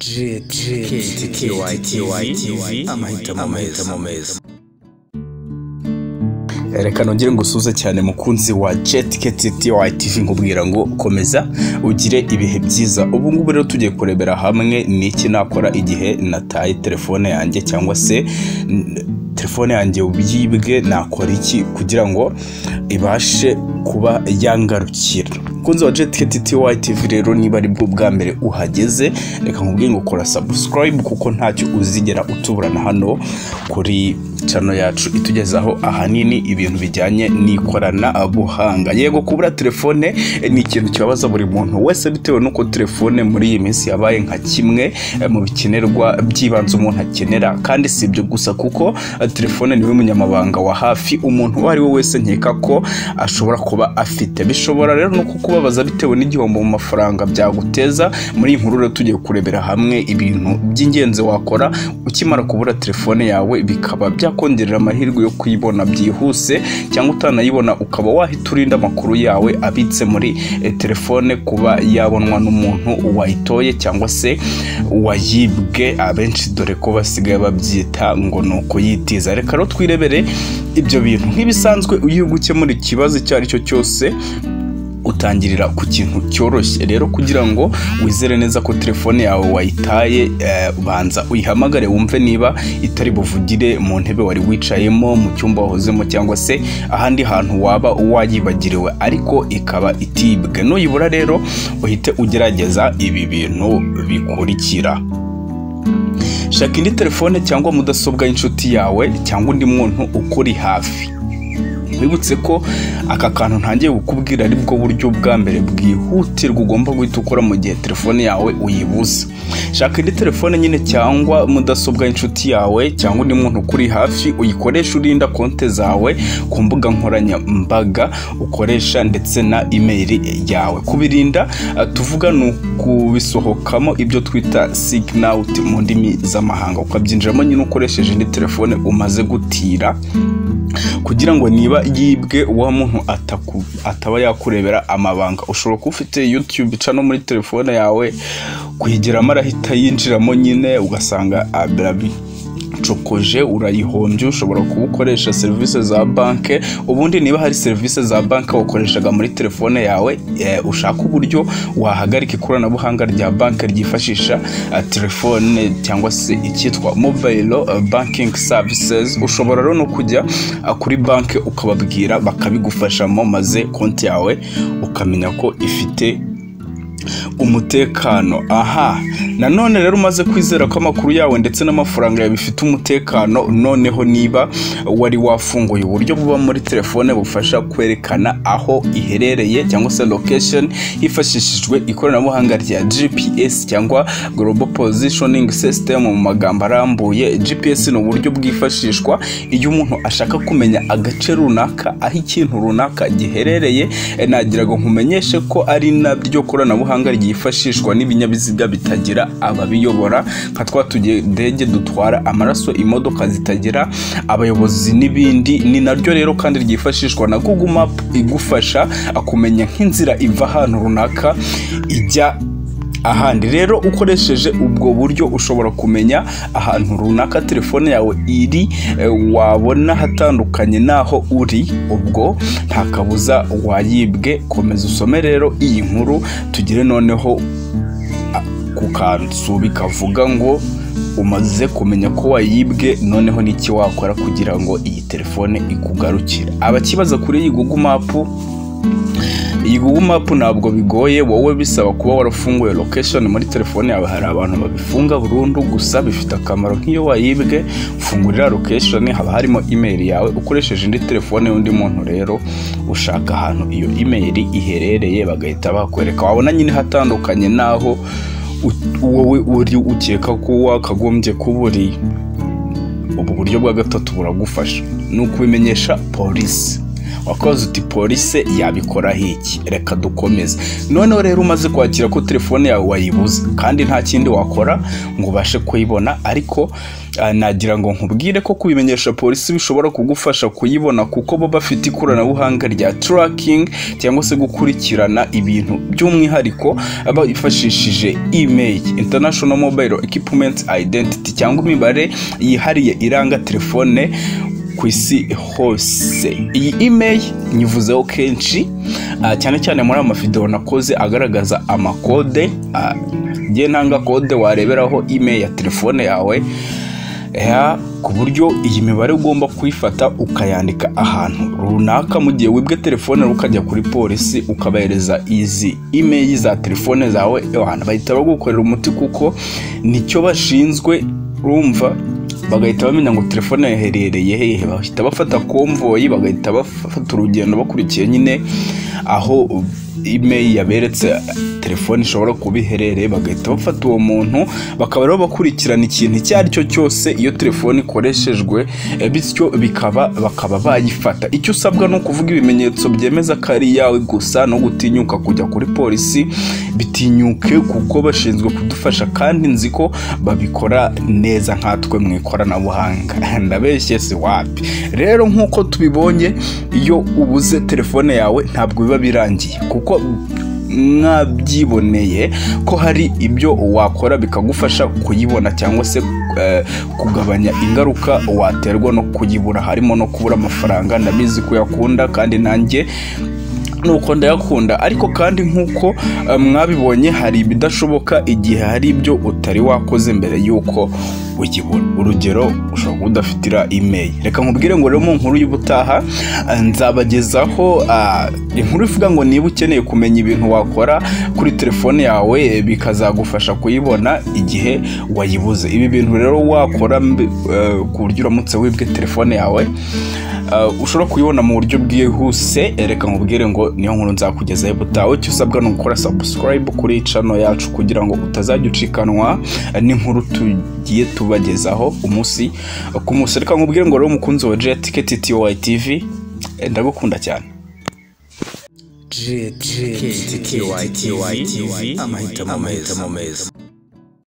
ktty amahitamo meza. Reka nongere ngusuze cyane mukunzi wa ktty nkubwira ngo komeza ugire ibihe byiza. Ubu ngubu rero tugiye kurebera hamwe niki nakora igihe nataye telefone yanjye cyangwa se telefone yanjye ubiyibwe, nakora iki kugira ngo ibashe kuba yangarukira. Kunzi wa ktty rero niba ari bwo bwa mbere uhageze, reka nkubwire ngo kora subscribe kuko ntacyo uzigera utuburana hano kuri channel yacu itugezaho ahanini ibintu bijyanye n'ikorana buhanga. Yego, kubura telefone ni ikintu kibabaza buri muntu wese bitewe nuko telefone muri iyi minsi yabaye nka kimwe mu bikenerwa by'ibanze umuntu akenera, kandi si ibyo gusa kuko telefone niwe munyamabanga wa hafi umuntu wari we wese nkeka ko ashobora kuba afite. Bishobora rero no kukubabaza bitewe n'igihombo mu mafaranga byaguteza. Muri iyi nkuru rero tugiye kurebera hamwe ibintu by'ingenzi wakora ukimara kubura telefone yawe, bikaba kongerera amahirwe yo kuyibona byihuse, cyangwa utanayibona ukaba wahita urinda amakuru yawe abitse muri telefone kuba yabonwa n'umuntu wayitoye cyangwa se wayibwe, abenshi dore ko basigaye babyita ngo nuko yitiza. Reka rero twirebere ibyo bintu. Nk'ibisanzwe ugiye gukemura ikibazo icyo ari cyo cyose utangirira ku kintu cyoroshye. Rero kugira ngo wizere neza ko telefone yawe wayitaye, banza uyihamagare wumve niba itari buvugire mu ntebe wari wicayemo, mu cyumba wahozemo, cyangwa se ahandi hantu waba wayibagiriwe ariko ikaba itibwe. Nuyibura rero uhite ugerageza ibi bintu bikurikira. Shaka indi telefone cyangwa mudasobwa y'inshuti yawe cyangwa undi muntu ukuri hafi. Wibutse ko aka kantu ntangiye kukubwira ari bwo buryo bwa mbere bwihutirwa ugomba guhita ukora mu gihe telefone yawe uyibuze. Shaka indi telefone nyine cyangwa mudasobwa y'inshuti yawe cyangwa undi muntu ukuri hafi, uyikoresha urinda konti zawe ku mbuga nkoranyambaga ukoresha ndetse na email yawe. Kubirinda tuvuga ni ukubisohokamo ibyo twita sign out mu ndimi z'amahanga, ukabyinjiramo nyine ukoresheje indi telefone umaze gutira, kugira ngo niba yibwe wa muntu ataba yakurebera amabanga. Ushobora kuba ufite YouTube channel muri telefone yawe, kuyigeramo arahita yinjiramo nyine ugasanga cokoje urayihombye. Ushobora kubukoresha service za banke, ubundi niba hari service za banke wakoreshaga muri telefone yawe, ushaka uburyo wahagarika ikoranabuhanga rya banke ryifashisha telefone cyangwa se icyitwa mobile banking services, ushobora rero no kujya kuri banke ukababwira bakabigufashamo, maze konti yawe ukamenya ko ifite umutekano. Nanone rero umaze kwizera ko amakuru yawe ndetse n'amafaranga yawe bifite umutekano, noneho niba wari wafunguye uburyo buba muri telefone bufasha kwerekana aho iherereye cyangwa se location hifashishijwe ikoranabuhanga rya GPS cyangwa Global Positioning System mu magambo arambuye. GPS ni uburyo bwifashishwa iyo umuntu ashaka kumenya agace runaka aho ikintu runaka giherereye. Nagira ngo nkumenyeshe ko ari nabyo koranabuhanga ryifashishwa n'ibinyabiziga bitagira ababiyobora, nka twatugedege dutwara amaraso, imodoka zitagira abayobozi n'ibindi. Ni naryo rero kandi ryifashishwa na Google Map igufasha kumenya nk'inzira iva ahantu runaka ijya ahandi. Rero ukoresheje ubwo buryo ushobora kumenya ahantu runaka telefone yawe iri, wabona hatandukanye naho uri, ubwo nta kabuza wayibwe. Komeza usome rero iyi nkuru tugire noneho ku kanzu bikavuga ngo umaze kumenya ko wayibwe, noneho n'iki wakora kugira ngo iyi telefone ikugarukire. Abakibaza kuri iyi Google Map, iyi Google Map ntabwo bigoye, wowe bisaba kuba warafunguye location muri telefone yawe. Hari abantu babifunga burundu, gusa bifite akamaro nk'iyo wayibwe ufungurira location haba harimo email yawe ukoresheje indi telefone y'undi muntu. Rero ushaka ahantu iyo email iherereye bagahita bakwereka, wabona nyine hatandukanye naho wowe uri ukeka ko wakagombye kuba uri. Ubu buryo bwa gatatu buragufasha, ni ukubimenyesha polisi. wakoze uti polisi yabikora iki, reka dukomeze. Noneho rero umaze kwakira ko telefone yawe wayibuze kandi nta kindi wakora ngo ubashe kuyibona, ariko nagira ngo nkubwire ko kubimenyesha polisi bishobora kugufasha kuyibona, kuko bo bafite ikoranabuhanga rya tracking cyangwa se gukurikirana ibintu by'umwihariko bifashishije email, International Mobile Equipment Identity, cyangwa imibare yihariye iranga telefone ku isi hose. Iyi email nyivuzeho kenshi cyane cyane muri amavideo nakoze agaragaza amakode. Ngiye ntanga kode wareberaho email ya telefone yawe, ku buryo iyi mibare ugomba kuyifata ukayandika ahantu runaka. Mu gihe wibwe telefone ukajya kuri polisi ukabahereza izi email za telefone zawe, bahita bagukorera umuti kuko nicyo bashinzwe. Urumva, bagahita bamenya ngo telefone yaherereye hehe, bahita bafata konvoyi, bagahita bafata urugendo bakurikiye nyine aho email yaberetse telefone ishobora kubiherereye, bagahita bafata uwo muntu bakaba rero bakurikirana ikintu icyo ari cyo cyose iyo telefone ikoreshejwe, bityo bakaba bayifata. Icyo usabwa no kuvuga ibimenyetso byemeza ko ari yawe gusa, no gutinyuka kujya kuri polisi. Bitinyuke kuko bashinzwe kudufasha kandi nzi ko babikora neza nkatwe mu ikoranabuhanga. Ndabeshye si wapi. Rero nk'uko tubibonye, iyo ubuze telefone yawe ntabwo biba birangiye, kuko mwabyiboneye ko hari ibyo wakora bikagufasha kuyibona cyangwa se kugabanya ingaruka waterwa no kuyibura, harimo no kubura amafaranga. Ndabizi ko yakunda kandi nanjye nuko ndayakunda, ariko kandi nkuko mwabibonye hari ibidashoboka igihe hari ibyo utari wakoze mbere yuko uyibona. Urugero, ushobora kudafitira email. Reka nkubwire ngo rero mu nkuru y'ubutaha nzabagezaho inkuru ivuga ngo niba ukeneye kumenya ibintu wakora kuri telefone yawe bikazagufasha kuyibona igihe wayibuze. Ibi bintu rero wakora ku buryo uramutse wibwe telefone yawe ushobora kuyibona mu buryo bwihuse. Reka nkubwire ngo niyo nkuru nzakugezaho ubutaha. Icyo usabwa ni gukora subscribe kuri channel yacu kugira ngo utazajya ucikanwa n'inkuru tugiye tubagezaho umunsi ku munsi. Reka nkubwire ngo rero umukunzi wa jaat ktty TV, ndagukunda cyane. jaat ktty TV, amahitamo meza.